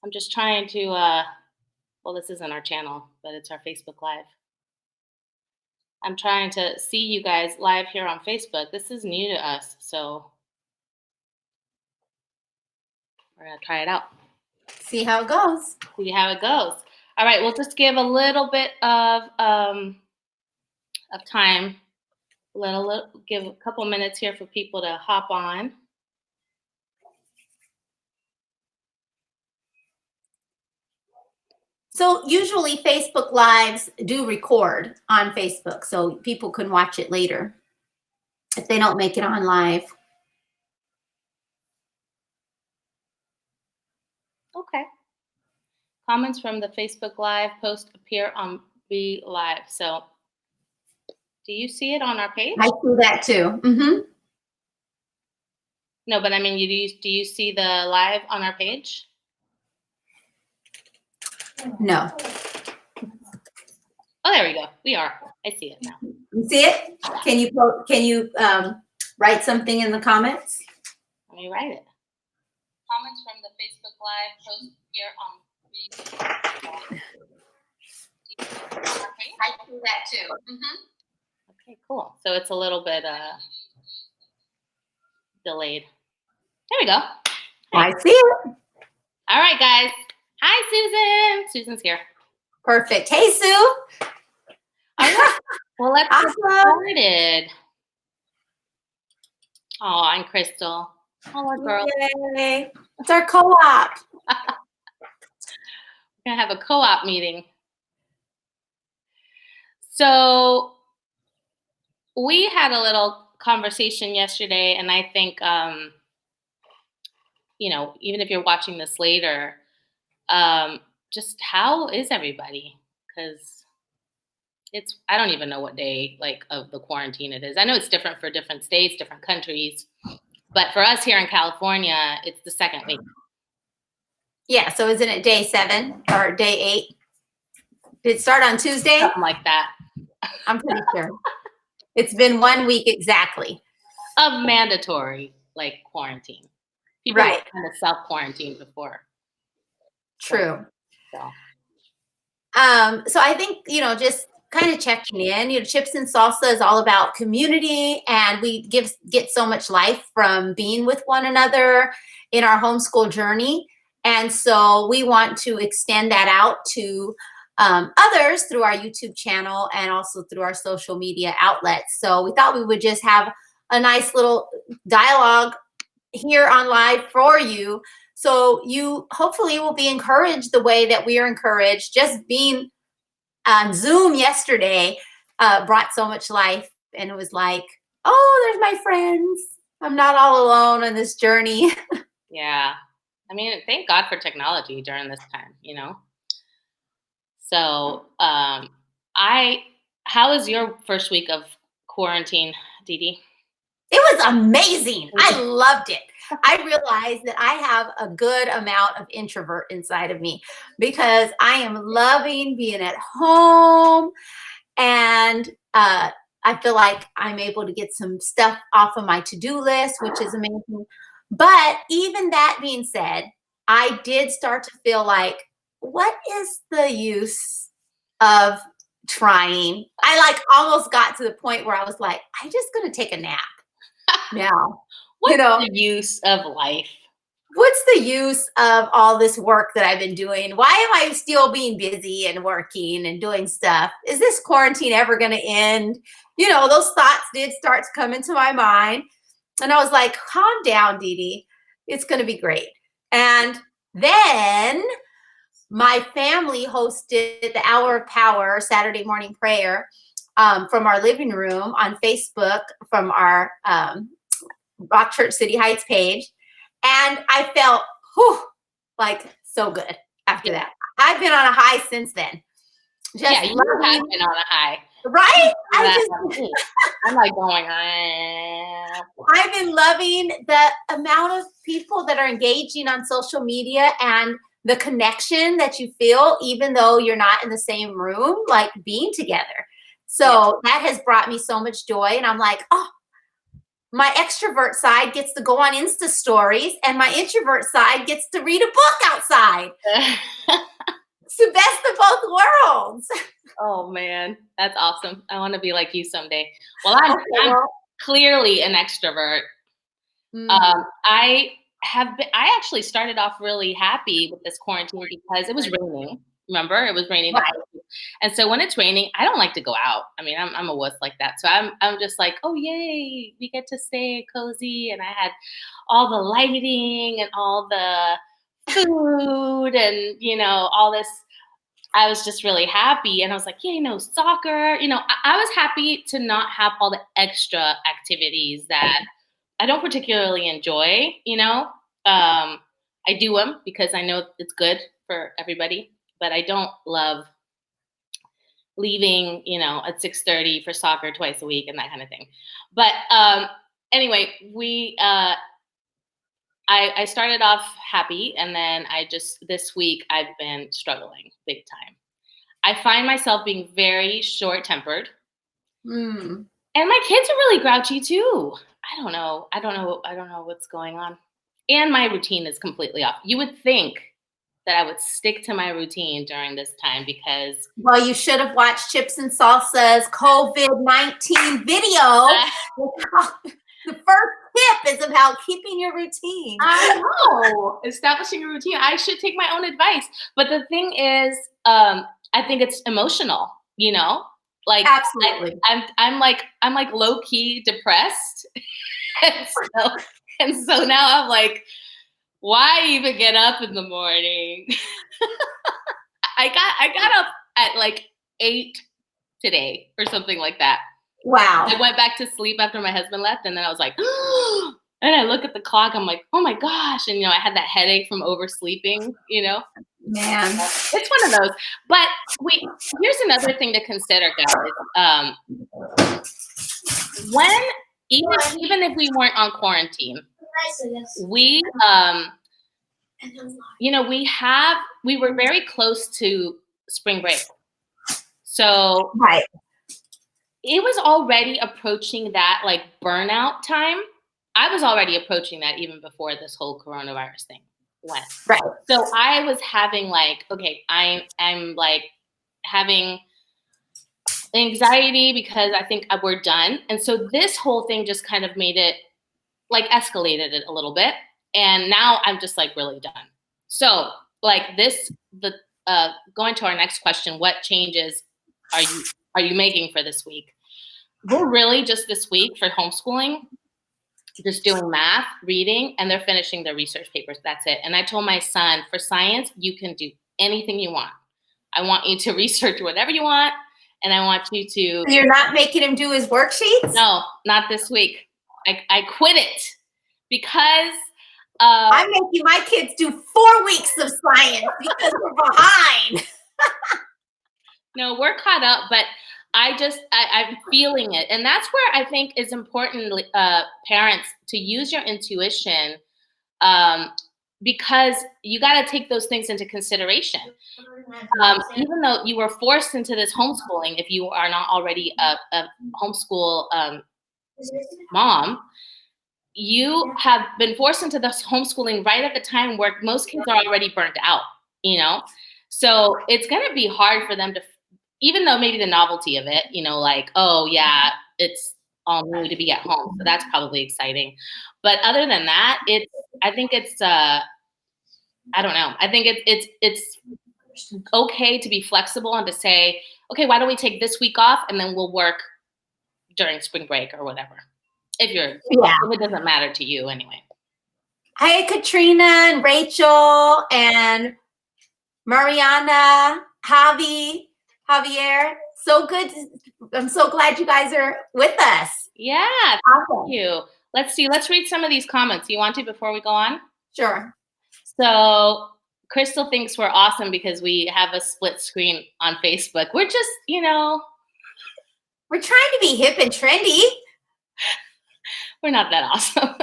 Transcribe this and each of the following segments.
I'm just trying to, well, this isn't our channel, but it's our Facebook Live. I'm trying to see you guys live here on Facebook. This is new to us, so we're gonna try it out. See how it goes. See how it goes. All right, we'll just give a little bit of time. Give a couple minutes here for people to hop on. So usually Facebook Lives do record on Facebook, so people can watch it later if they don't make it on live. Okay. Comments from the Facebook Live post appear on Be Live. So do you see it on our page? I see that too. Mm-hmm. No, but I mean, do you see the live on our page? No. Oh, there we go. We are. I see it now. You see it? Can you write something in the comments? Let me write it. Comments from the Facebook Live post here on Be Live. I see that too. Mm-hmm. Okay, cool. So it's a little bit delayed. There we go. I see it. All right, guys. Hi, Susan. Susan's here. Perfect. Hey, Sue. All right. Well, let's get started. Oh, and Crystal. Oh, girl. Yay. It's our co-op. We're going to have a co-op meeting. So we had a little conversation yesterday, and I think, even if you're watching this later, just how is everybody? Because I don't even know what day of the quarantine it is. I know it's different for different states, different countries, but for us here in California, it's the second week. Yeah, so isn't it day 7 or day 8? Did it start on Tuesday? Something like that. I'm pretty sure. It's been 1 week exactly. Of mandatory, quarantine. People were kind of self-quarantined before. True. So I think, just kind of checking in, Chips and Salsa is all about community, and we get so much life from being with one another in our homeschool journey. And so we want to extend that out to others through our YouTube channel and also through our social media outlets. So we thought we would just have a nice little dialogue here on live for you. So you hopefully will be encouraged the way that we are encouraged. Just being on Zoom yesterday brought so much life, and it was like, oh, there's my friends. I'm not all alone on this journey. Yeah. I mean, thank God for technology during this time, So how was your first week of quarantine, DeeDee? It was amazing. I loved it. I realized that I have a good amount of introvert inside of me because I am loving being at home, and I feel like I'm able to get some stuff off of my to-do list, which is amazing. But even that being said, I did start to feel like, what is the use of trying? I almost got to the point where I was like, I'm just going to take a nap now. What's the use of life? What's the use of all this work that I've been doing? Why am I still being busy and working and doing stuff? Is this quarantine ever going to end? Those thoughts did start to come into my mind. And I was like, calm down, DeeDee. It's going to be great. And then my family hosted the Hour of Power Saturday morning prayer from our living room on Facebook from our Rock Church City Heights page. And I felt so good after that. I've been on a high since then. You have been on a high. Right? I'm going, I've been loving the amount of people that are engaging on social media and the connection that you feel, even though you're not in the same room, being together. So that has brought me so much joy. And I'm like, oh, my extrovert side gets to go on Insta stories, and my introvert side gets to read a book outside. It's the best of both worlds. Oh man, that's awesome. I want to be like you someday. Well, Okay, I'm well, clearly an extrovert. mm, I actually started off really happy with this quarantine because it was raining. Remember, it was raining. right. And so when it's raining, I don't like to go out. I mean, I'm a wuss like that. So I'm just like, oh yay, we get to stay cozy. And I had all the lighting and all the food and all this. I was just really happy. And I was like, yeah, soccer. I was happy to not have all the extra activities that I don't particularly enjoy, I do them because I know it's good for everybody, but I don't love leaving, at 6:30 for soccer twice a week and that kind of thing. But anyway, I started off happy, and then this week I've been struggling big time. I find myself being very short tempered, Mm. and my kids are really grouchy too. I don't know what's going on. And my routine is completely off. You would think that I would stick to my routine during this time because Well, you should have watched Chips and Salsa's COVID-19 video. The first tip is about keeping your routine. I know establishing a routine. I should take my own advice. But the thing is, I think it's emotional, like Absolutely. I'm like low key depressed. and so and so now I'm like, why even get up in the morning? I got up at like 8 today or something like that. Wow. I went back to sleep after my husband left, and then I was like, and I look at the clock. I'm like, oh my gosh, and I had that headache from oversleeping. Man. It's one of those. But wait, here's another thing to consider, guys. When even if we weren't on quarantine, we we were very close to spring break. So Right. it was already approaching that like burnout time. I was already approaching that even before this whole coronavirus thing went. Right. So I was having like, okay, I'm like having anxiety because I think we're done. And so this whole thing just kind of made it like escalated it a little bit. And now I'm just like really done. So like going to our next question, what changes are you making for this week? We're really just this week for homeschooling, just doing math, reading, and they're finishing their research papers. That's it. And I told my son, for science, you can do anything you want. I want you to research whatever you want, and I want you to. So you're not making him do his worksheets? No, not this week. I quit it because. I'm making my kids do 4 weeks of science because we're behind. No, we're caught up, but I'm feeling it. And that's where I think is important, parents, to use your intuition, because you got to take those things into consideration. Even though you were forced into this homeschooling, if you are not already a homeschool mom, you have been forced into this homeschooling right at the time where most kids are already burnt out, So it's going to be hard for them to, even though maybe the novelty of it, like, oh yeah, it's all new to be at home. So that's probably exciting. But other than that, I think it's, I don't know. I think it's okay to be flexible and to say, okay, why don't we take this week off and then we'll work during spring break or whatever. If it doesn't matter to you anyway. Hi, Katrina and Rachel and Mariana, Javier. So good. I'm so glad you guys are with us. Yeah, Awesome. thank you. Let's see. Let's read some of these comments. You want to before we go on? Sure. So Crystal thinks we're awesome because we have a split screen on Facebook. We're just, we're trying to be hip and trendy. We're not that awesome.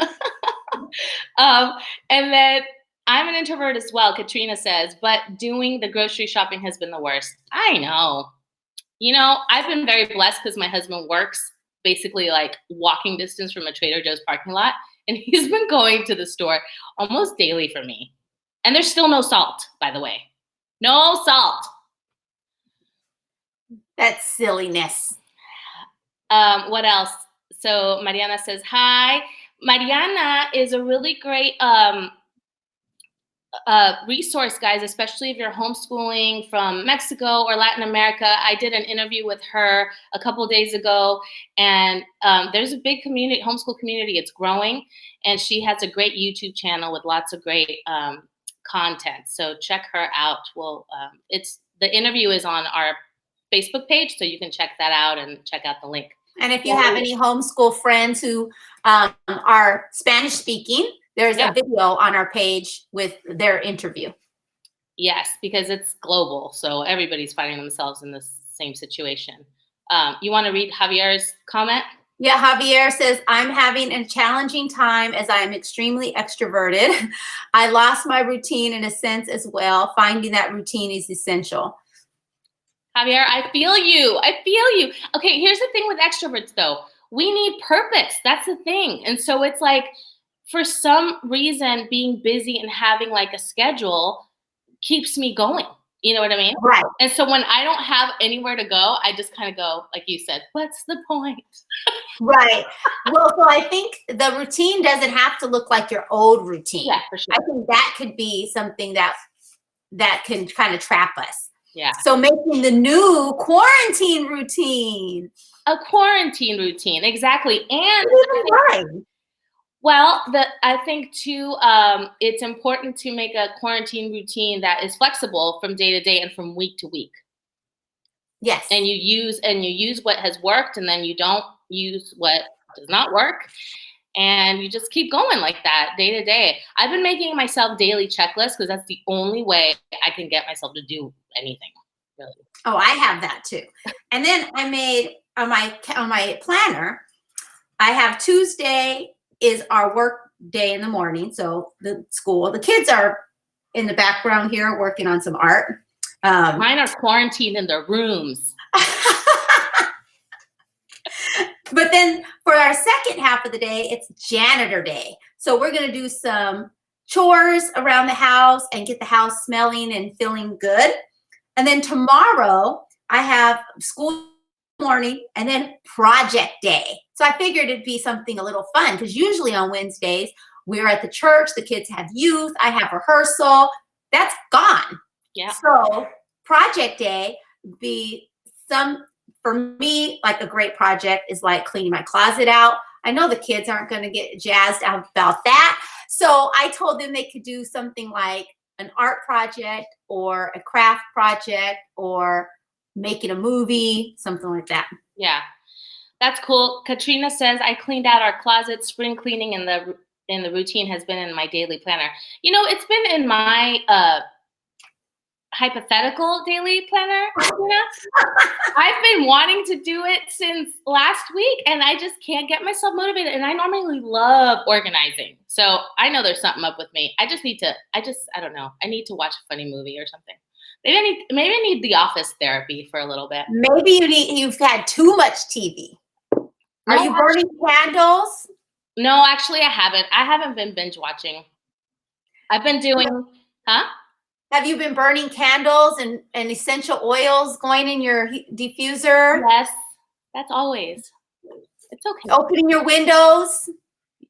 And then I'm an introvert as well, Katrina says, but doing the grocery shopping has been the worst. I know. I've been very blessed because my husband works basically like walking distance from a Trader Joe's parking lot. And he's been going to the store almost daily for me. And there's still no salt, by the way. No salt. That's silliness. What else? So Mariana says, hi. Mariana is a really great resource, guys, especially if you're homeschooling from Mexico or Latin America. I did an interview with her a couple days ago, and there's a big community, homeschool community. It's growing, and she has a great YouTube channel with lots of great content. So check her out. Well, the interview is on our Facebook page, so you can check that out and check out the link. And if you have any homeschool friends who are Spanish speaking, there's a video on our page with their interview. Yes, because it's global, so everybody's finding themselves in the same situation. You want to read Javier's comment? Yeah, Javier says, I'm having a challenging time as I am extremely extroverted. I lost my routine in a sense as well. Finding that routine is essential. Javier, I feel you. I feel you. Okay, here's the thing with extroverts, though. We need purpose. That's the thing. And so it's like, for some reason, being busy and having like a schedule keeps me going. You know what I mean? Right. And so when I don't have anywhere to go, I just kind of go, like you said, what's the point? Right. Well, so I think the routine doesn't have to look like your old routine. Yeah, for sure. I think that could be something that can kind of trap us. Yeah. So making the new quarantine routine. A quarantine routine, exactly. And right. Well, I think too, it's important to make a quarantine routine that is flexible from day to day and from week to week. Yes. And you use what has worked, and then you don't use what does not work, and you just keep going like that day to day. I've been making myself daily checklists because that's the only way I can get myself to do anything. Really. Oh, I have that too. And then I made on my planner, I have Tuesday is our work day in the morning. So the kids are in the background here working on some art. Mine are quarantined in their rooms. But then for our second half of the day, it's janitor day. So we're going to do some chores around the house and get the house smelling and feeling good. And then tomorrow I have school morning and then project day. So I figured it'd be something a little fun because usually on Wednesdays, we're at the church, the kids have youth, I have rehearsal. That's gone. Yeah. So project day would be for me, like a great project is like cleaning my closet out. I know the kids aren't going to get jazzed about that. So I told them they could do something like an art project or a craft project or making a movie, something like that. Yeah, that's cool. Katrina says, I cleaned out our closet. Spring cleaning in the routine has been in my daily planner. You know, it's been in my hypothetical daily planner. I've been wanting to do it since last week, and I just can't get myself motivated. And I normally love organizing, so I know there's something up with me. I don't know. I need to watch a funny movie or something. Maybe I need the office therapy for a little bit. Maybe you've had too much TV. Are you burning candles? No, actually, I haven't. I haven't been binge watching. I've been doing, Have you been burning candles and essential oils going in your diffuser? Yes, that's always. It's okay. Opening your windows?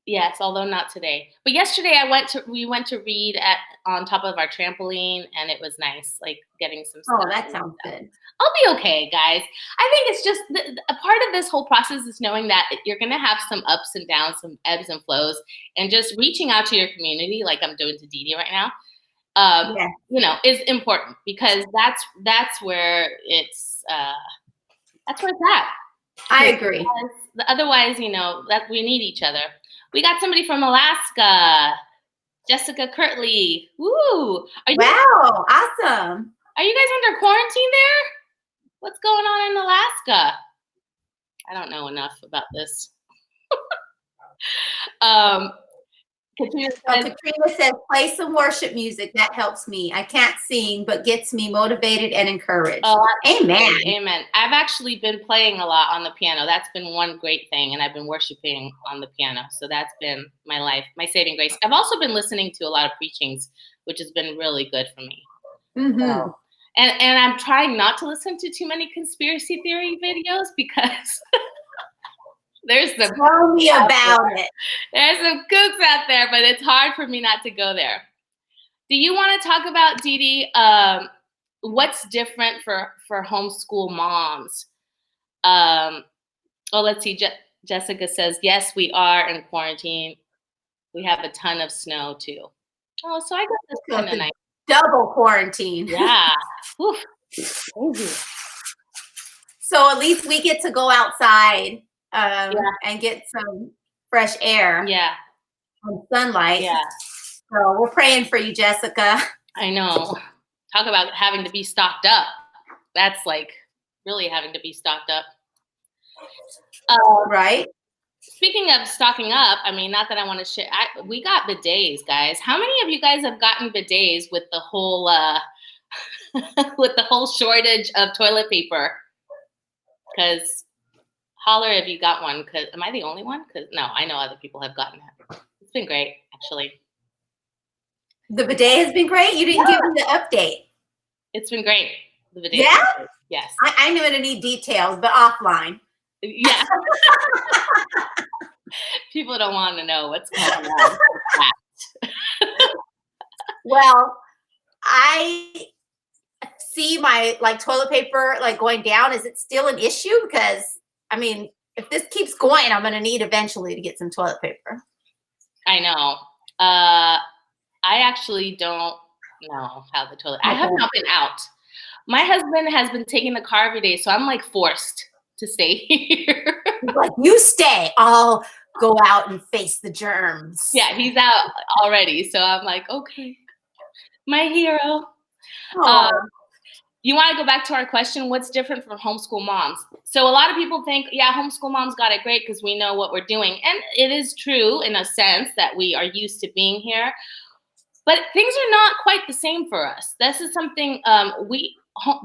Yes, although not today. But yesterday we went to read on top of our trampoline, and it was nice, like getting some stuff. Oh, that sounds good. I'll be okay, guys. I think it's just a part of this whole process is knowing that you're going to have some ups and downs, some ebbs and flows, and just reaching out to your community, like I'm doing to DeeDee right now. You know, is important because that's where it's at. I agree. Otherwise, you know, that we need each other. We got somebody from Alaska, Jessica Kirtley. Woo! Wow, awesome. Are you guys under quarantine there? What's going on in Alaska? I don't know enough about this. Katrina So says, Katrina says, play some worship music. That helps me. I can't sing, but gets me motivated and encouraged. oh, Amen. amen. I've actually been playing a lot on the piano. That's been one great thing. And I've been worshiping on the piano. So that's been my life, my saving grace. I've also been listening to a lot of preachings, which has been really good for me. Mm-hmm. So, and I'm trying not to listen to too many conspiracy theory videos because there's some Tell me about it. there's some kooks out there, but it's hard for me not to go there. Do you want to talk about, DeeDee, what's different for homeschool moms? Let's see. Jessica says, yes, we are in quarantine. We have a ton of snow too. Oh, so I got this kind of nice. Double quarantine. Yeah. So at least we get to go outside and get some fresh air. Yeah. And sunlight. Yeah. So we're praying for you, Jessica. I know. Talk about having to be stocked up. That's like really having to be stocked up. Right. Speaking of stocking up, I mean, not that I want to share. We got bidets, guys. How many of you guys have gotten bidets with the whole with the whole shortage of toilet paper? Because holler if you got one. Because am I the only one? Because no, I know other people have gotten it. It's been great, actually. The bidet has been great. You didn't give me the update. It's been great. The bidet. Yeah. Yes. I knew it need details, but offline. Yeah. People don't want to know what's going on. Well, I see my toilet paper going down. Is it still an issue? Because I mean, if this keeps going, I'm going to need eventually to get some toilet paper. I know. I actually don't know how the toilet. I have not been out. My husband has been taking the car every day, so I'm forced to stay here. He's like, you stay. I'll go out and face the germs. Yeah, he's out already, so I'm like, okay, my hero. You want to go back to our question? What's different from homeschool moms? So a lot of people think, yeah, homeschool moms got it great because we know what we're doing, and it is true in a sense that we are used to being here. But things are not quite the same for us. This is something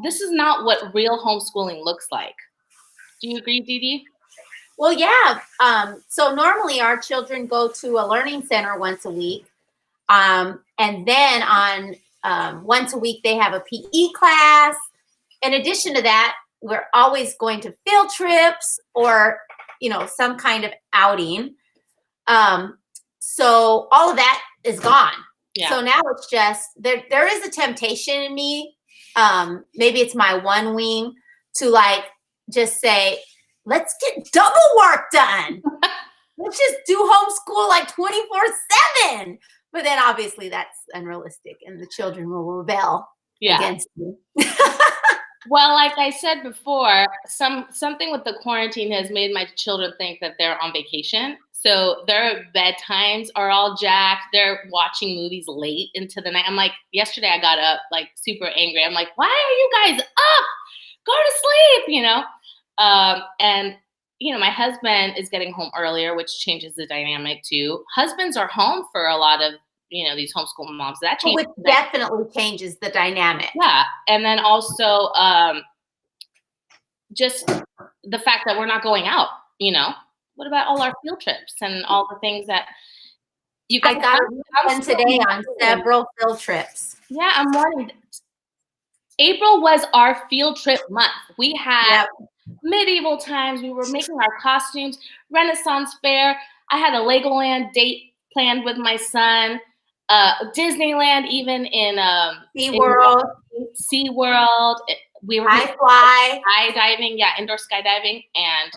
this is not what real homeschooling looks like. Do you agree, DeeDee? Well, yeah. So normally our children go to a learning center once a week. And then on once a week, they have a PE class. In addition to that, we're always going to field trips or, some kind of outing. So all of that is gone. Yeah. So now it's just, there is a temptation in me. Maybe it's my one wing to just say, let's get double work done. Let's just do homeschool 24/7. But then obviously that's unrealistic and the children will rebel against me. Well, like I said before, something with the quarantine has made my children think that they're on vacation. So their bedtimes are all jacked. They're watching movies late into the night. I'm yesterday I got up super angry. I'm why are you guys up? Go to sleep, And my husband is getting home earlier, which changes the dynamic too. Husbands are home for a lot of these homeschool moms. That changes. Which definitely changes the dynamic. Yeah, and then also just the fact that we're not going out. What about all our field trips and all the things that you guys? I got one today on several field trips. Yeah, I'm wanting. April was our field trip month. We had medieval times. We were making our costumes. Renaissance fair. I had a Legoland date planned with my son. Disneyland, even in SeaWorld. We were skydiving, indoor skydiving, and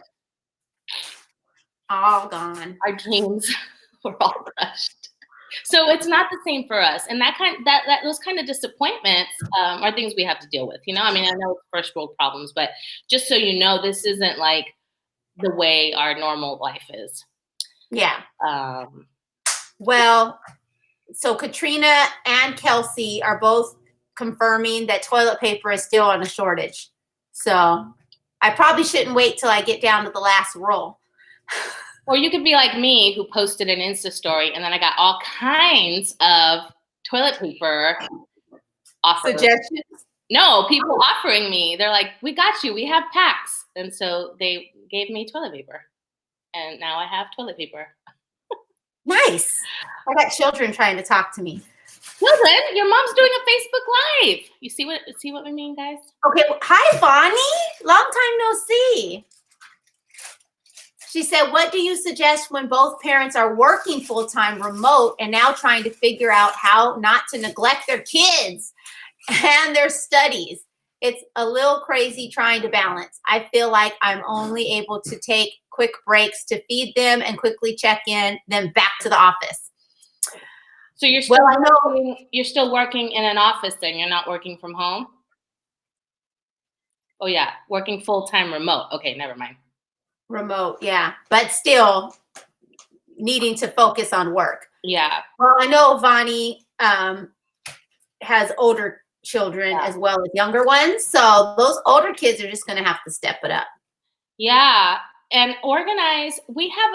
all gone. Our dreams were all crushed. So it's not the same for us, and those kind of disappointments are things we have to deal with. I mean, I know it's first world problems, but just so you know, this isn't the way our normal life is. Yeah. Well, so Katrina and Kelsey are both confirming that toilet paper is still on a shortage. So I probably shouldn't wait till I get down to the last roll. Or you could be like me, who posted an Insta story, and then I got all kinds of toilet paper offers. Suggestions? No, people offering me. They're like, "We got you. We have packs," and so they gave me toilet paper, and now I have toilet paper. Nice. I got children trying to talk to me. Children, your mom's doing a Facebook Live. You see what we mean, guys? Okay. Hi, Bonnie. Long time no see. She said, what do you suggest when both parents are working full-time remote and now trying to figure out how not to neglect their kids and their studies? It's a little crazy trying to balance. I feel like I'm only able to take quick breaks to feed them and quickly check in, then back to the office. So you're still working in an office then? You're not working from home? Oh yeah, working full-time remote. Okay, never mind. Remote, yeah. But still needing to focus on work. Yeah. Well, I know Vani has older children as well as younger ones. So those older kids are just going to have to step it up. Yeah. And organize. We have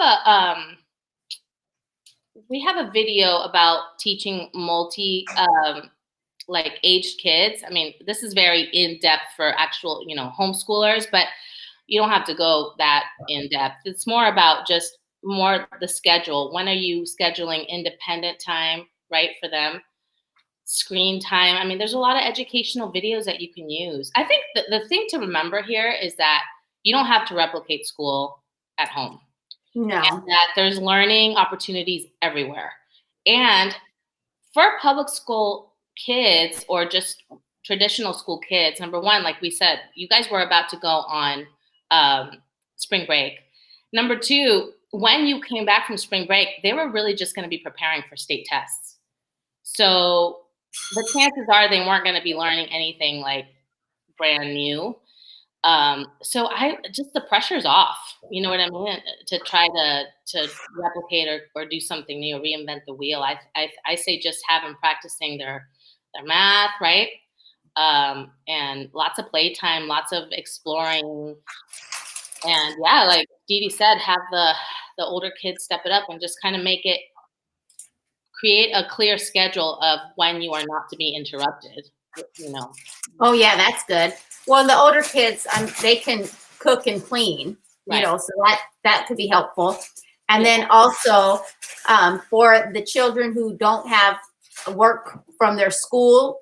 a video about teaching like aged kids. I mean, this is very in-depth for actual, homeschoolers, but you don't have to go that in-depth. It's more about just more the schedule. When are you scheduling independent time, right, for them? Screen time. I mean, there's a lot of educational videos that you can use. I think the thing to remember here is that you don't have to replicate school at home. No. And that there's learning opportunities everywhere. And for public school kids or just traditional school kids, number one, like we said, you guys were about to go on spring break. Number two, when you came back from spring break, they were really just going to be preparing for state tests. So the chances are they weren't going to be learning anything like brand new. So the pressure's off, you know what I mean? To try to replicate or do something new, reinvent the wheel. I say just have them practicing their math, right? And lots of playtime, lots of exploring. And yeah, like DeeDee said, have the older kids step it up and just kind of create a clear schedule of when you are not to be interrupted, Oh yeah, that's good. Well, the older kids, they can cook and clean, right. So that could be helpful. And then also for the children who don't have work from their school,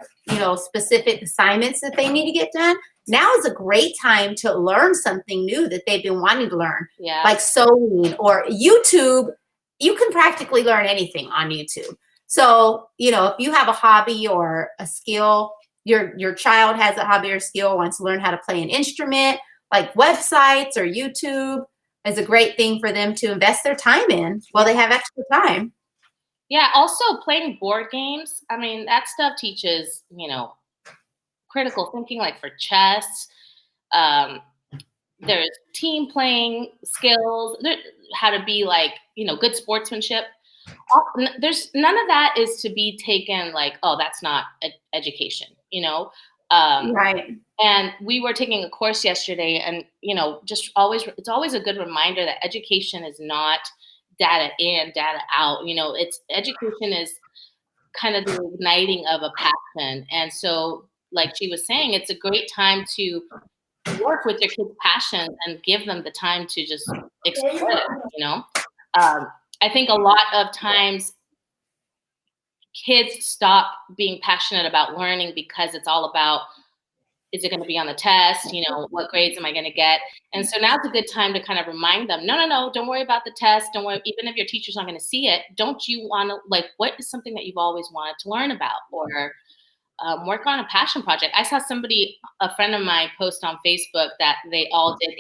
specific assignments that they need to get done, now is a great time to learn something new that they've been wanting to learn, like sewing or YouTube. You can practically learn anything on YouTube. So, if you have a hobby or a skill, your child has a hobby or skill, wants to learn how to play an instrument, like websites or YouTube is a great thing for them to invest their time in while they have extra time. Yeah, also playing board games. I mean, that stuff teaches, critical thinking, like for chess. There's team playing skills, how to be like, good sportsmanship. There's none of that is to be taken like, oh, that's not education, Right. And we were taking a course yesterday, and it's always a good reminder that education is not data in, data out. It's education is kind of the igniting of a passion, and so like she was saying, it's a great time to work with your kids' passions and give them the time to just explore it. I think a lot of times kids stop being passionate about learning because it's all about, is it going to be on the test? What grades am I going to get? And so now's a good time to kind of remind them, no, don't worry about the test. Don't worry, even if your teacher's not going to see it, don't you want to, what is something that you've always wanted to learn about? Or work on a passion project. I saw a friend of mine, post on Facebook that they all did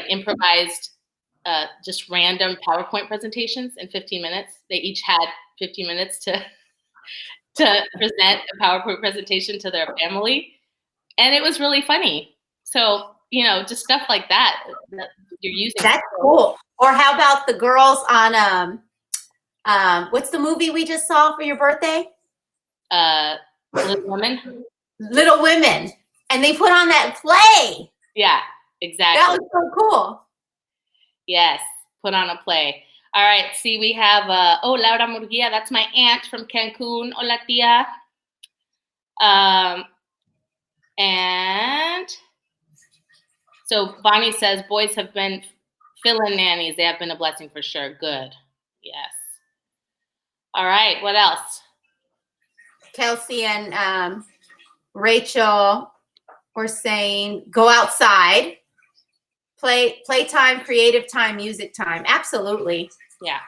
improvised just random PowerPoint presentations in 15 minutes. They each had 15 minutes to present a PowerPoint presentation to their family. And it was really funny. So, just stuff like that you're using. That's cool. Or how about the girls on, what's the movie we just saw for your birthday? Little Women. Little Women. And they put on that play. Yeah, exactly. That was so cool. Yes, put on a play. All right, see, we have, Laura Murguia, that's my aunt from Cancun. Hola, tia. And so Bonnie says, boys have been fill-in nannies. They have been a blessing for sure. Good. Yes. All right, what else? Kelsey and Rachel were saying, go outside, playtime, creative time, music time. Absolutely. Yeah.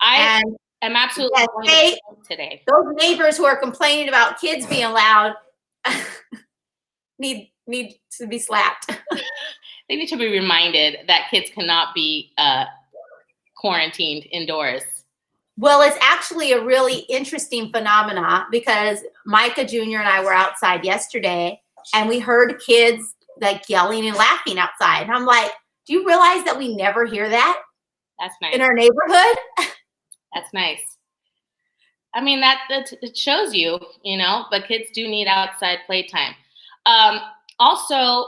I am absolutely yes, today. Those neighbors who are complaining about kids being loud need to be slapped. They need to be reminded that kids cannot be quarantined indoors. Well, it's actually a really interesting phenomena because Micah Jr. and I were outside yesterday and we heard kids like yelling and laughing outside. And I'm like, do you realize that we never hear that? That's nice. In our neighborhood? That's nice. I mean, that it shows you, but kids do need outside playtime. Also,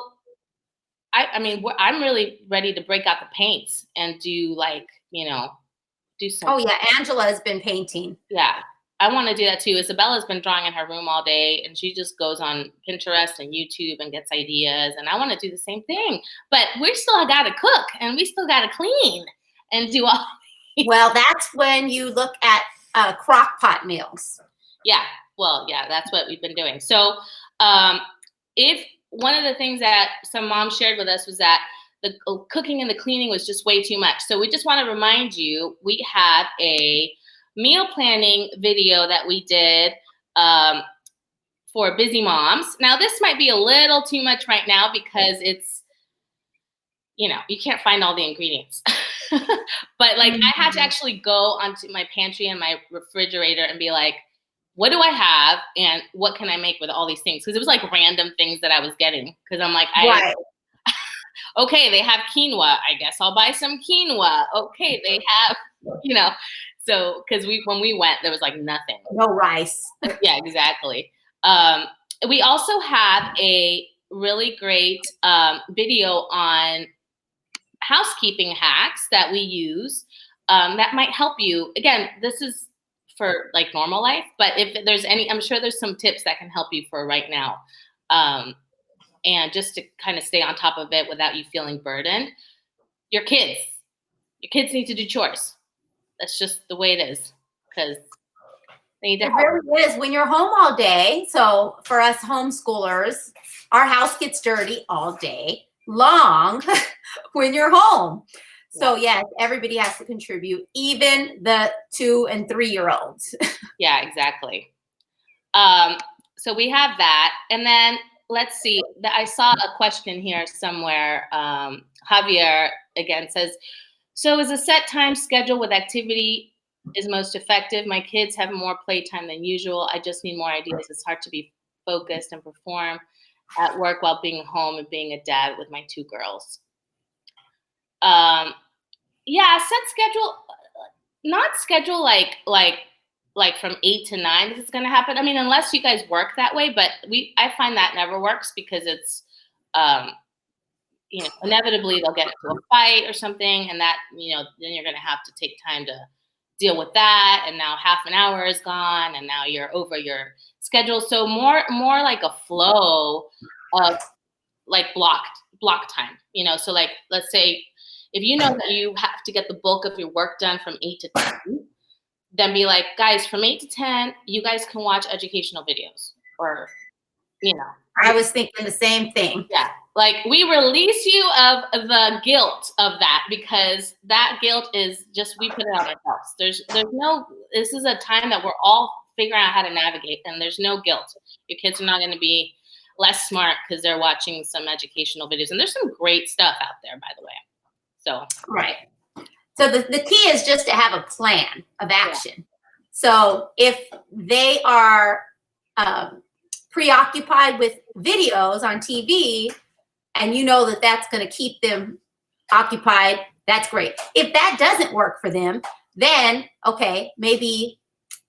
I mean, I'm really ready to break out the paints and do do some. Oh yeah, Angela has been painting. Yeah, I want to do that too. Isabella's been drawing in her room all day, and she just goes on Pinterest and YouTube and gets ideas. And I want to do the same thing, but we still got to cook and we still got to clean and do all. Well, that's when you look at crock pot meals. Yeah, well, yeah, that's what we've been doing. So, if one of the things that some moms shared with us was that the cooking and the cleaning was just way too much. So we just want to remind you, we have a meal planning video that we did for busy moms. Now, this might be a little too much right now because it's, you can't find all the ingredients. But I had to actually go onto my pantry and my refrigerator and be like, what do I have and what can I make with all these things? Because it was like random things that I was getting. Because I'm like, right. Okay, they have quinoa. I guess I'll buy some quinoa. Okay, they have, so because when we went, there was like nothing. No rice. Yeah, exactly. We also have a really great video on housekeeping hacks that we use that might help you. Again, this is for like normal life, but if there's any, I'm sure there's some tips that can help you for right now. And just to kind of stay on top of it without you feeling burdened. Your kids need to do chores. That's just the way it is because they need to help. It really is when you're home all day. So for us homeschoolers, our house gets dirty all day long when you're home. So yes, everybody has to contribute, even the 2 and 3-year-olds. Yeah, exactly. So we have that. And then let's see, I saw a question here somewhere. Javier again says, so is a set time schedule with activity is most effective? My kids have more playtime than usual. I just need more ideas. It's hard to be focused and perform at work while being home and being a dad with my 2 girls. Yeah, set schedule, not schedule like from 8 to 9 this is going to happen. I mean, unless you guys work that way, but I find that never works because it's, inevitably they'll get into a fight or something and that, then you're going to have to take time to deal with that. And now half an hour is gone and now you're over your schedule. So more like a flow of like block time, so like, let's say if you know that you have to get the bulk of your work done from 8 to 10, then be like, guys, from 8 to 10, you guys can watch educational videos or, I was thinking the same thing. Yeah. Like we release you of the guilt of that because that guilt is just, we put it on ourselves. There's no, this is a time that we're all figuring out how to navigate and there's no guilt. Your kids are not going to be less smart because they're watching some educational videos and there's some great stuff out there, by the way. So, right. So the key is just to have a plan of action. Yeah. So if they are preoccupied with videos on TV and you know that that's going to keep them occupied, that's great. If that doesn't work for them, then, okay, maybe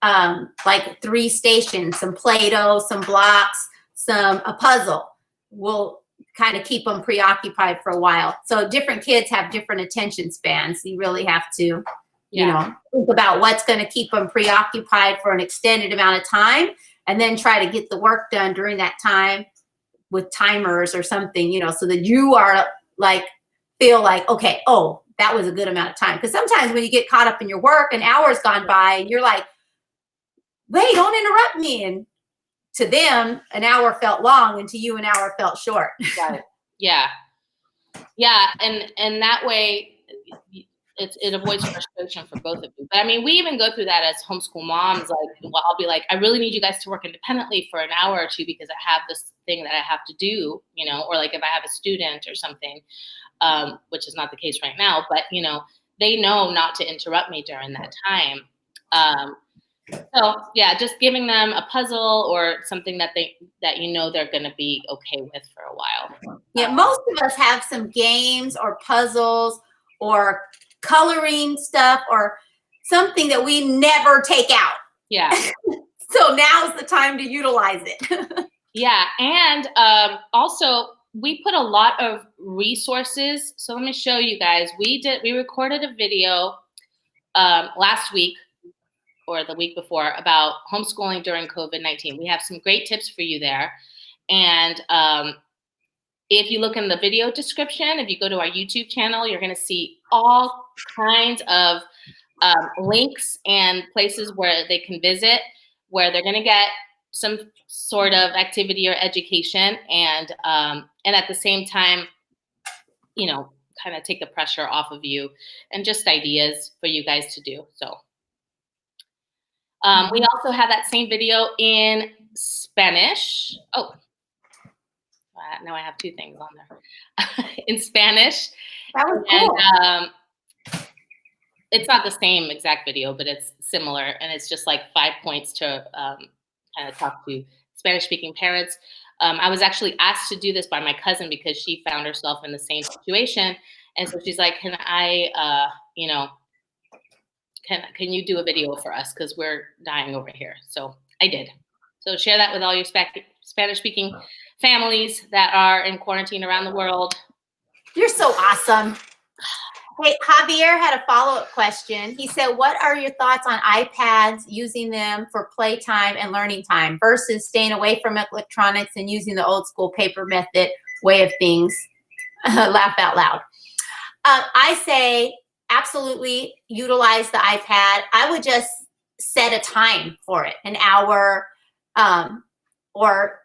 like 3 stations, some Play-Doh, some blocks, a puzzle will kind of keep them preoccupied for a while. So different kids have different attention spans. You really have to, think about what's going to keep them preoccupied for an extended amount of time, and then try to get the work done during that time with timers or something, so that you are like, feel like, okay, oh, that was a good amount of time. Because sometimes when you get caught up in your work, an hour's gone by and you're like, wait, don't interrupt me. And to them, an hour felt long, and to you, an hour felt short. Right. Yeah. Yeah. And that way it avoids frustration for both of you. But I mean, we even go through that as homeschool moms. Like, well, I'll be like, I really need you guys to work independently for an hour or two because I have this thing that I have to do, or like if I have a student or something, which is not the case right now, but they know not to interrupt me during that time. So yeah, just giving them a puzzle or something that they're going to be okay with for a while. Yeah, most of us have some games or puzzles or coloring stuff or something that we never take out. Yeah. So now's the time to utilize it. Yeah, and also we put a lot of resources. So let me show you guys. We recorded a video last week or the week before about homeschooling during COVID-19. We have some great tips for you there. And if you look in the video description, if you go to our YouTube channel, you're going to see all kinds of links and places where they can visit, where they're going to get some sort of activity or education, and at the same time, kind of take the pressure off of you, and just ideas for you guys to do. So we also have that same video in Spanish. Oh, now I have two things on there in Spanish. That was cool. And it's not the same exact video, but it's similar, and it's just like 5 points to kind of talk to Spanish-speaking parents. I was actually asked to do this by my cousin because she found herself in the same situation, and so she's like, "Can I, can you do a video for us? Because we're dying over here." So I did. So share that with all your Spanish-speaking families that are in quarantine around the world. You're so awesome. Hey, Javier had a follow-up question. He said, what are your thoughts on iPads, using them for playtime and learning time versus staying away from electronics and using the old school paper method way of things? Laugh out loud. I say absolutely utilize the iPad. I would just set a time for it, an hour, or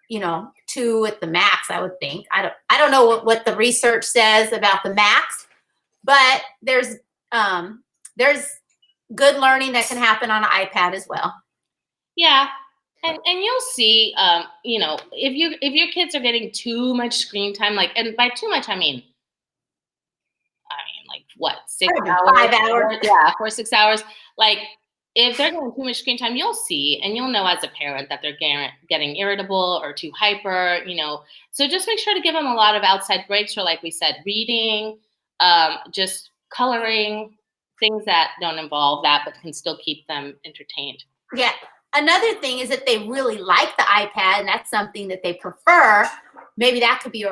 2 at the max, I would think. I don't know what the research says about the max, but there's good learning that can happen on an iPad as well. Yeah, and you'll see, if your kids are getting too much screen time, and by too much I mean like what, 6 hours, 5 hours, yeah, 4 6 hours. Like if they're getting too much screen time, you'll see, and you'll know as a parent that they're getting irritable or too hyper. So just make sure to give them a lot of outside breaks, or like we said, reading. Just coloring, things that don't involve that but can still keep them entertained. Yeah. Another thing is that they really like the iPad and that's something that they prefer. Maybe that could be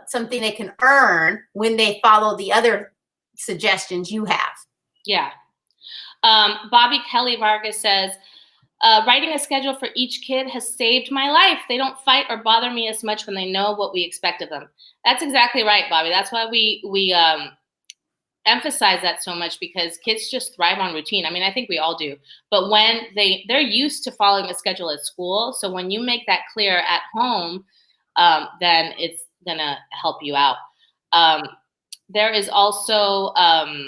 something they can earn when they follow the other suggestions you have. Yeah. Bobby Kelly Vargas says, writing a schedule for each kid has saved my life. They don't fight or bother me as much when they know what we expect of them. That's exactly right, Bobby. That's why we emphasize that so much, because kids just thrive on routine. I mean, I think we all do. But when they're used to following a schedule at school, so when you make that clear at home, then it's going to help you out. There is also, I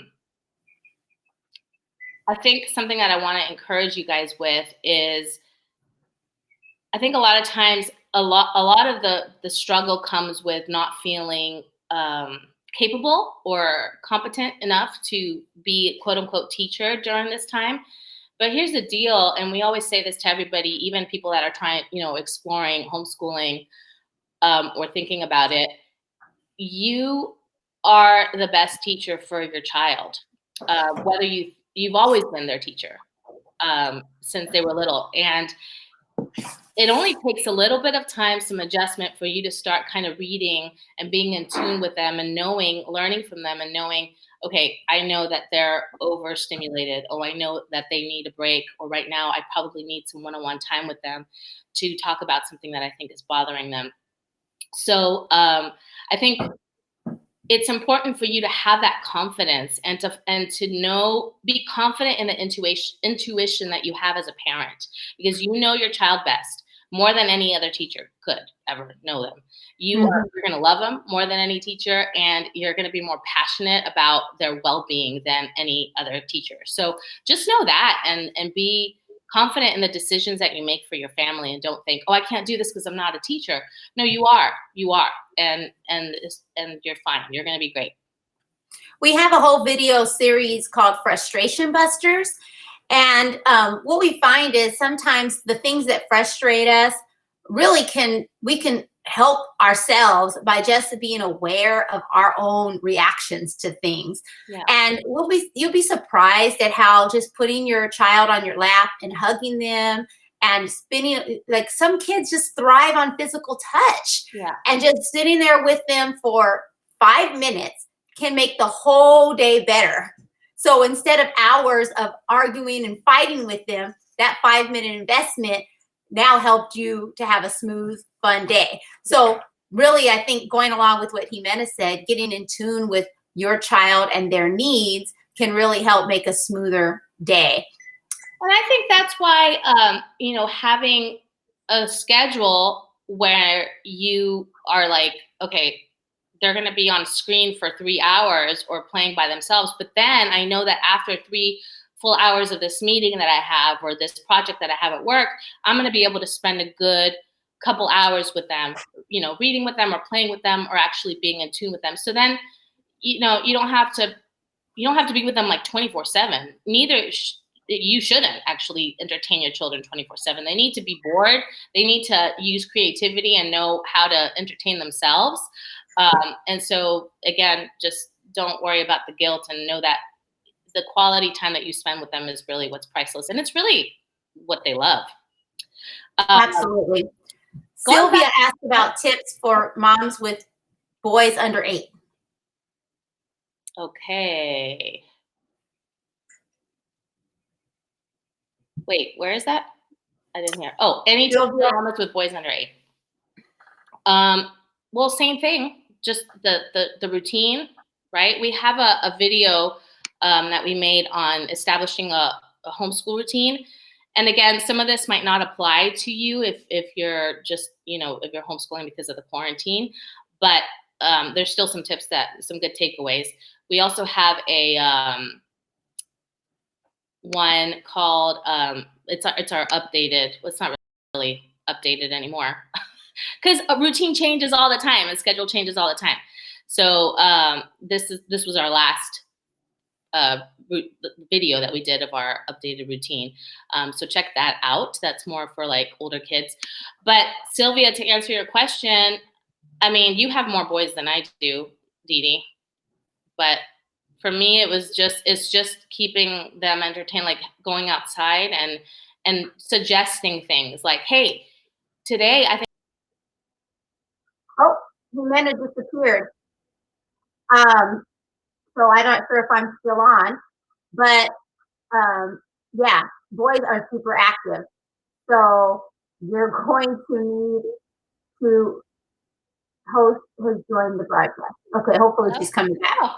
think something that I want to encourage you guys with is, I think a lot of times, a lot of the struggle comes with not feeling capable or competent enough to be quote unquote teacher during this time. But here's the deal, and we always say this to everybody, even people that are trying, exploring homeschooling or thinking about it. You are the best teacher for your child, whether you've always been their teacher since they were little. And it only takes a little bit of time, some adjustment for you to start kind of reading and being in tune with them and learning from them and knowing, okay, I know that they're overstimulated, or I know that they need a break, or right now I probably need some one-on-one time with them to talk about something that I think is bothering them. So I think it's important for you to have that confidence and to know, be confident in the intuition that you have as a parent, because you know your child best more than any other teacher could ever know them. You're going to love them more than any teacher, and you're going to be more passionate about their well-being than any other teacher. So just know that, and be confident in the decisions that you make for your family, and don't think, oh, I can't do this because I'm not a teacher. No, you are. You are. And you're fine. You're going to be great. We have a whole video series called Frustration Busters. And what we find is sometimes the things that frustrate us really we can help ourselves by just being aware of our own reactions to things. Yeah. And you'll be surprised at how just putting your child on your lap and hugging them and spinning, like some kids just thrive on physical touch. Yeah. And just sitting there with them for 5 minutes can make the whole day better. So instead of hours of arguing and fighting with them, that 5-minute investment now helped you to have a smooth, fun day. So really, I think going along with what Ximena said, getting in tune with your child and their needs can really help make a smoother day. And I think that's why, having a schedule where you are like, okay, they're going to be on screen for 3 hours or playing by themselves. But then I know that after 3 full hours of this meeting that I have, or this project that I have at work, I'm going to be able to spend a good couple hours with them, reading with them or playing with them or actually being in tune with them. So then, you don't have to be with them like 24/7. You shouldn't actually entertain your children 24/7. They need to be bored. They need to use creativity and know how to entertain themselves. And so again, just don't worry about the guilt, and know that the quality time that you spend with them is really what's priceless. And it's really what they love. Absolutely. Sylvia asked about tips for moms with boys under 8. Okay. Wait, where is that? I didn't hear. Oh, any tips for moms with boys under 8? Well, same thing. Just the routine, right? We have a video that we made on establishing a homeschool routine. And again, some of this might not apply to you if you're just, if you're homeschooling because of the quarantine, but there's still some tips, some good takeaways. We also have a one called, it's our updated, well, it's not really updated anymore because a routine changes all the time and schedule changes all the time. So this was our last video that we did of our updated routine. So check that out. That's more for like older kids. But Sylvia, to answer your question, I mean, you have more boys than I do, DeeDee. But for me, it's just keeping them entertained, like going outside and suggesting things like, hey, today I think. Oh, Ximena disappeared. So I'm not sure if I'm still on, but yeah, boys are super active. So you're going to need to host has joined the broadcast. Okay, hopefully she's coming back. Oh.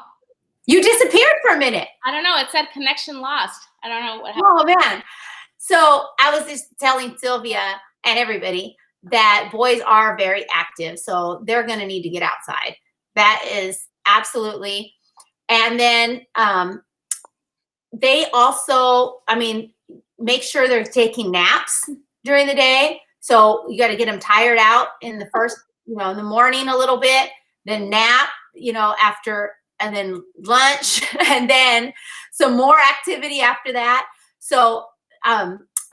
You disappeared for a minute. I don't know. It said connection lost. I don't know what happened. Oh man. So I was just telling Sylvia and everybody that boys are very active. So they're going to need to get outside. That is absolutely. And then they also, make sure they're taking naps during the day. So you got to get them tired out in the first, in the morning a little bit, then nap, after, and then lunch, and then some more activity after that. So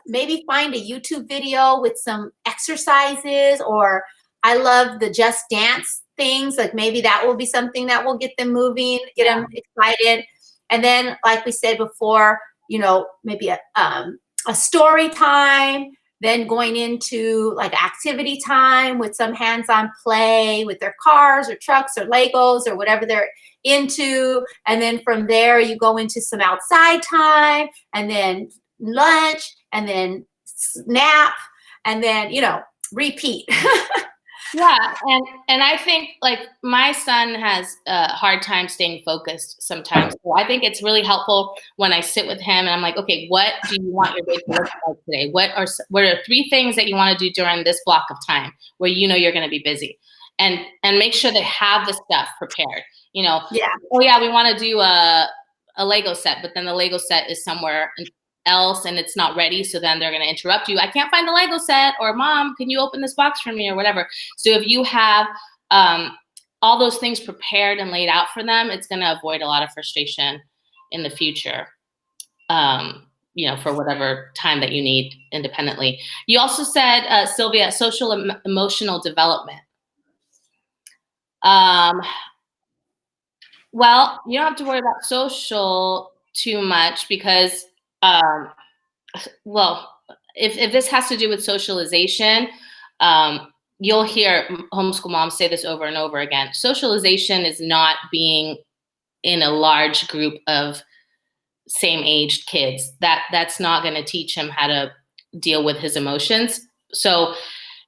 maybe find a YouTube video with some exercises, or I love the Just Dance things. Like maybe that will be something that will get them moving, get them excited. And then, like we said before, maybe a story time then going into like activity time with some hands-on play with their cars or trucks or Legos or whatever they're into. And then from there, you go into some outside time, and then lunch, and then nap, and then, repeat. Yeah, and I think like my son has a hard time staying focused sometimes. So I think it's really helpful when I sit with him and I'm like, okay, what do you want your day to look like today? What are 3 things that you want to do during this block of time where you're going to be busy, and make sure they have the stuff prepared. Yeah. Oh yeah, we want to do a Lego set, but then the Lego set is somewhere else and it's not ready, so then they're going to interrupt you. I can't find the Lego set, or mom, can you open this box for me, or whatever. So if you have all those things prepared and laid out for them, it's going to avoid a lot of frustration in the future, for whatever time that you need independently. You also said, Sylvia, social emotional development. Well, you don't have to worry about social too much because if this has to do with socialization, you'll hear homeschool moms say this over and over again. Socialization is not being in a large group of same-aged kids. That's not going to teach him how to deal with his emotions. So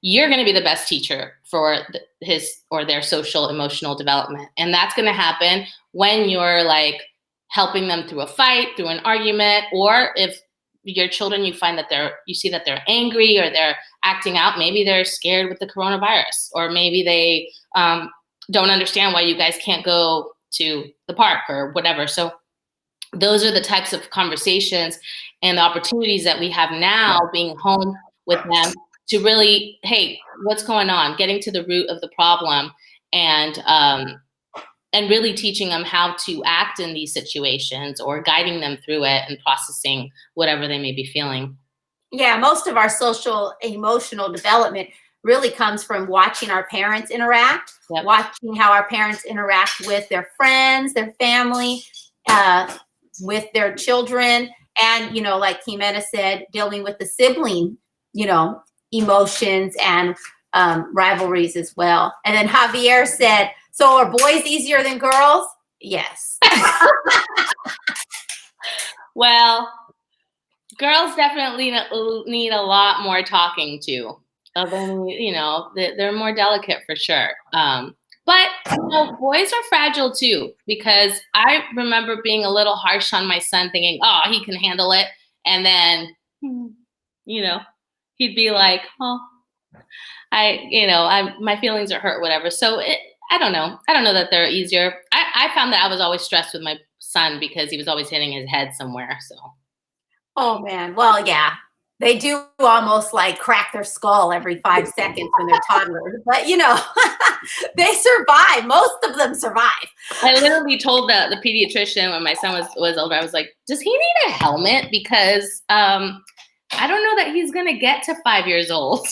you're going to be the best teacher for his or their social emotional development. And that's going to happen when you're like helping them through a fight, through an argument, or if your children, you find that you see that they're angry or they're acting out. Maybe they're scared with the coronavirus, or maybe they don't understand why you guys can't go to the park or whatever. So those are the types of conversations and the opportunities that we have now being home with them to really, hey, what's going on? Getting to the root of the problem and really teaching them how to act in these situations, or guiding them through it and processing whatever they may be feeling. Yeah, most of our social emotional development really comes from watching our parents interact, Yep. watching how our parents interact with their friends, their family, with their children, and, like Ximena said, dealing with the sibling, emotions and rivalries as well. And then Javier said, so are boys easier than girls? Yes. Well, girls definitely need a lot more talking to. They're more delicate for sure. But boys are fragile too, because I remember being a little harsh on my son, thinking, oh, he can handle it. And then, he'd be like, oh, my feelings are hurt, whatever. So I don't know. I don't know that they're easier. I found that I was always stressed with my son because he was always hitting his head somewhere. So. Oh man. Well, yeah, they do almost like crack their skull every 5 seconds when they're toddlers, but they survive. Most of them survive. I literally told the pediatrician when my son was older, I was like, does he need a helmet? Because I don't know that he's going to get to 5 years old.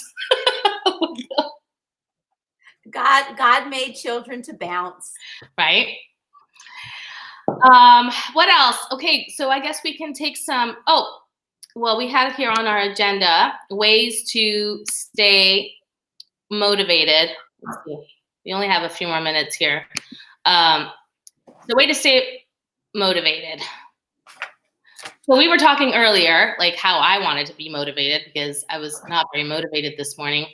God made children to bounce. Right. What else? Okay, so I guess we can take some. Oh, well, we had here on our agenda ways to stay motivated. Let's see. We only have a few more minutes here. The way to stay motivated. So we were talking earlier, like how I wanted to be motivated because I was not very motivated this morning.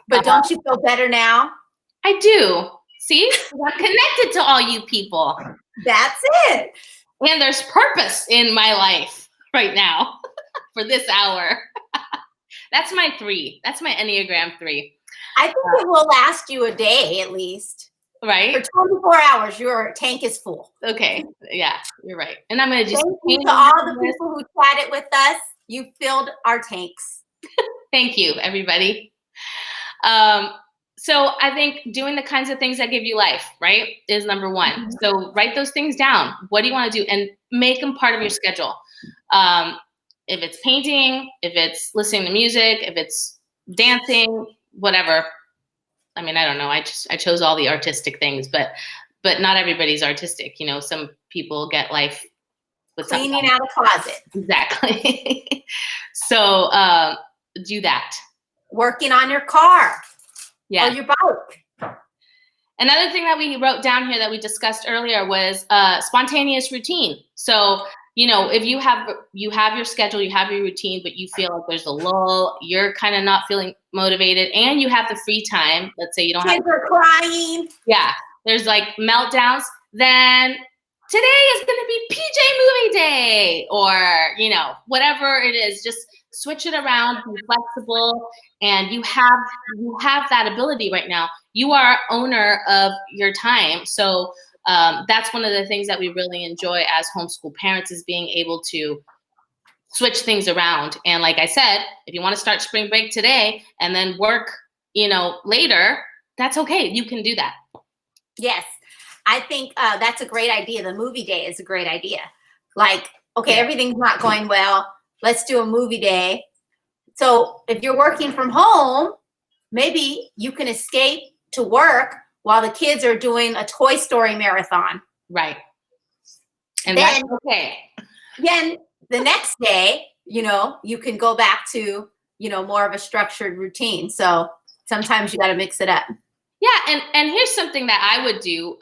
But don't you feel better now? I do. See, I'm connected to all you people. That's it. And there's purpose in my life right now for this hour. That's my 3. That's my Enneagram 3. I think it will last you a day at least. Right? For 24 hours, your tank is full. Okay. Yeah, you're right. And I'm going to just thank you to all the people who chatted with us. You filled our tanks. Thank you, everybody. So I think doing the kinds of things that give you life, right, is number 1. Mm-hmm. So write those things down. What do you want to do? And make them part of your schedule. If it's painting, if it's listening to music, if it's dancing, whatever. I mean, I don't know. I chose all the artistic things, but not everybody's artistic. Some people get life with cleaning out a closet. Exactly. So do that. Working on your car Yeah. or your bike. Another thing that we wrote down here that we discussed earlier was spontaneous routine. So, if you have your schedule, you have your routine, but you feel like there's a lull, you're kind of not feeling motivated, and you have the free time. Let's say you don't Kids are crying. Yeah, there's like meltdowns. Then today is going to be PJ movie day, or whatever it is. Just switch it around, be flexible, and you have that ability right now. You are owner of your time, so that's one of the things that we really enjoy as homeschool parents, is being able to switch things around. And like I said, if you want to start spring break today and then work, later, that's okay. You can do that. Yes. I think that's a great idea. The movie day is a great idea. Like, okay, everything's not going well. Let's do a movie day. So if you're working from home, maybe you can escape to work while the kids are doing a Toy Story marathon. Right. And then, that's okay. Then the next day, you can go back to, more of a structured routine. So sometimes you got to mix it up. Yeah. And here's something that I would do.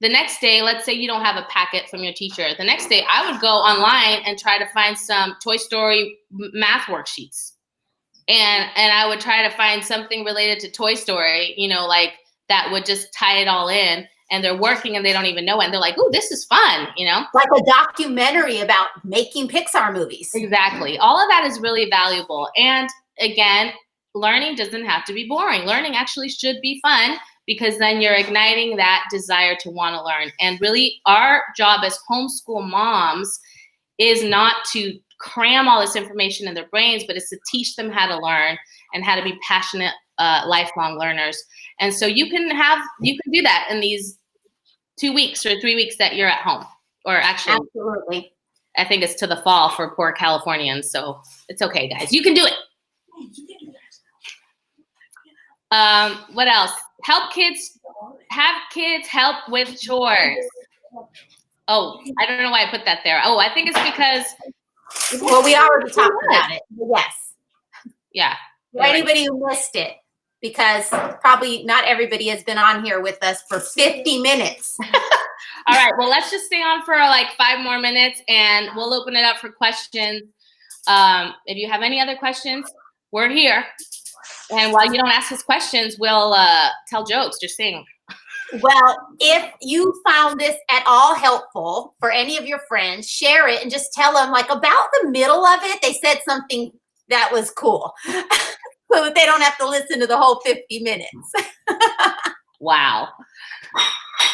The next day, let's say you don't have a packet from your teacher. The next day, I would go online and try to find some Toy Story math worksheets. And I would try to find something related to Toy Story, like that would just tie it all in. And they're working and they don't even know it. And they're like, "Ooh, this is fun," Like a documentary about making Pixar movies. Exactly. All of that is really valuable. And again, learning doesn't have to be boring. Learning actually should be fun, because then you're igniting that desire to want to learn. And really, our job as homeschool moms is not to cram all this information in their brains, but it's to teach them how to learn and how to be passionate, lifelong learners. And so you can do that in these 2 weeks or 3 weeks that you're at home. Or actually, absolutely, I think it's to the fall for poor Californians. So it's okay, guys. You can do it. What else? Have kids help with chores. Oh, I don't know why I put that there. Oh, I think it's because. Well, we already talked about it. Yes. Yeah. For anybody who missed it, because probably not everybody has been on here with us for 50 minutes. All right. Well, let's just stay on for like 5 more minutes, and we'll open it up for questions. If you have any other questions, we're here. And while you don't ask us questions, we'll tell jokes. Just sing. Well, if you found this at all helpful for any of your friends, share it and just tell them, like, about the middle of it, they said something that was cool, so that they don't have to listen to the whole 50 minutes. Wow.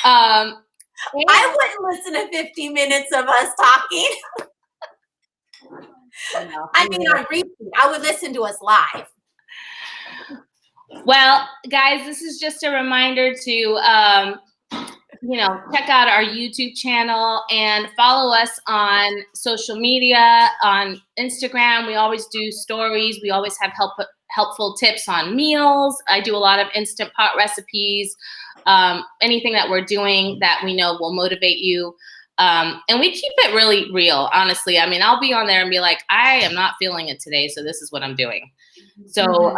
I wouldn't listen to 50 minutes of us talking. I mean, on repeat. I would listen to us live. Well, guys, this is just a reminder to, check out our YouTube channel and follow us on social media, on Instagram. We always do stories. We always have helpful tips on meals. I do a lot of Instant Pot recipes, anything that we're doing that we know will motivate you. And we keep it really real, honestly. I mean, I'll be on there and be like, I am not feeling it today, so this is what I'm doing. So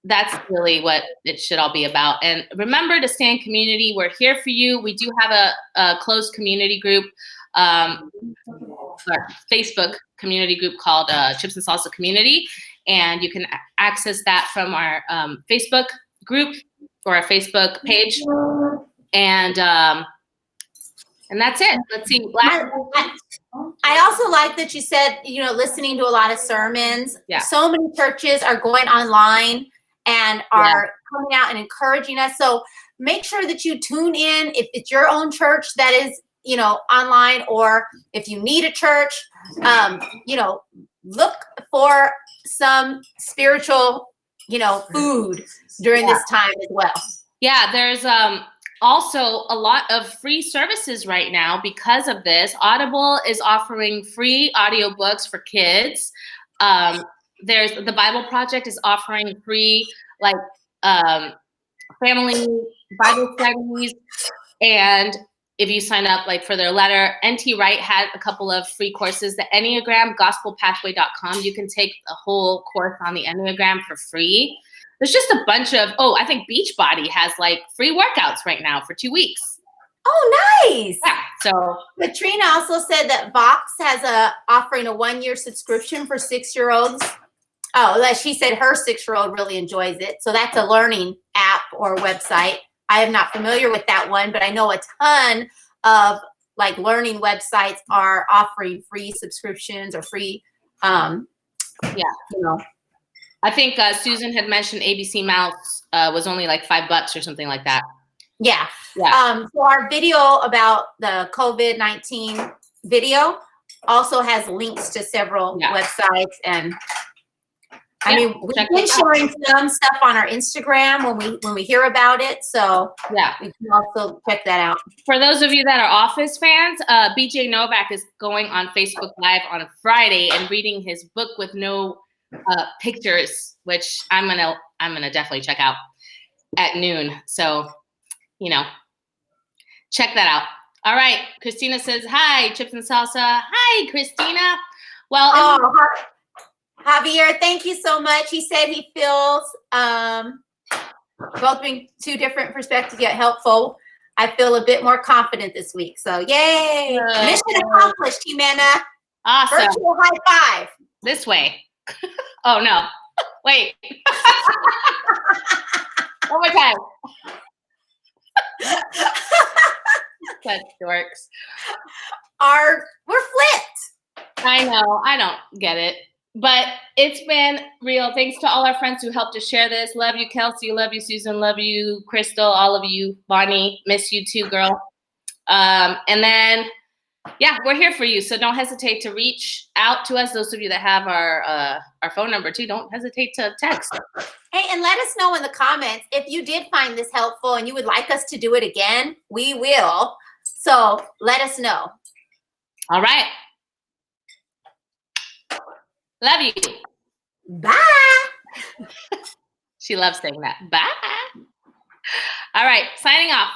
that's really what it should all be about. And remember to stay in community. We're here for you. We do have a closed community group, Facebook community group called Chips and Salsa Community. And you can access that from our Facebook group or our Facebook page. And that's it. Let's see. I also like that you said, listening to a lot of sermons. Yeah. So many churches are going online and are coming out and encouraging us. So make sure that you tune in if it's your own church that is, online, or if you need a church, look for some spiritual, food during this time as well. Yeah, there's also a lot of free services right now because of this. Audible is offering free audiobooks for kids. There's the Bible Project is offering free family Bible studies, and if you sign up like for their letter. NT Wright had a couple of free courses. The Enneagram, gospelpathway.com. You can take a whole course on the Enneagram for free. There's just a bunch of, I think Beachbody has like free workouts right now for 2 weeks. Oh, nice. Yeah, so. Katrina also said that Vox has offering a 1-year subscription for 6-year-olds. Oh, she said her 6-year-old really enjoys it. So that's a learning app or website. I am not familiar with that one, but I know a ton of like learning websites are offering free subscriptions or free, I think Susan had mentioned ABC Mouse was only like $5 or something like that. Yeah. Yeah. So our video about the COVID-19 video also has links to several websites, and I mean, we've been sharing some stuff on our Instagram when we hear about it. So yeah, we can also check that out. For those of you that are Office fans, BJ Novak is going on Facebook Live on Friday and reading his book with no pictures, which I'm gonna definitely check out at noon. So, check that out. All right, Christina says hi, Chips and Salsa. Hi, Christina. Well, Javier, thank you so much. He said he feels both being 2 different perspectives yet helpful. I feel a bit more confident this week. So yay! Mission accomplished, Ximena. Awesome. Virtual high 5. This way. Oh no! Wait. One more time. Such dorks. We're flipped. I know. I don't get it. But it's been real. Thanks to all our friends who helped us share this. Love you, Kelsey. Love you, Susan. Love you, Crystal. All of you. Bonnie. Miss you too, girl. And then, we're here for you. So don't hesitate to reach out to us. Those of you that have our phone number too, don't hesitate to text. Hey, and let us know in the comments if you did find this helpful and you would like us to do it again. We will. So let us know. All right. Love you. Bye. She loves saying that. Bye. All right. Signing off.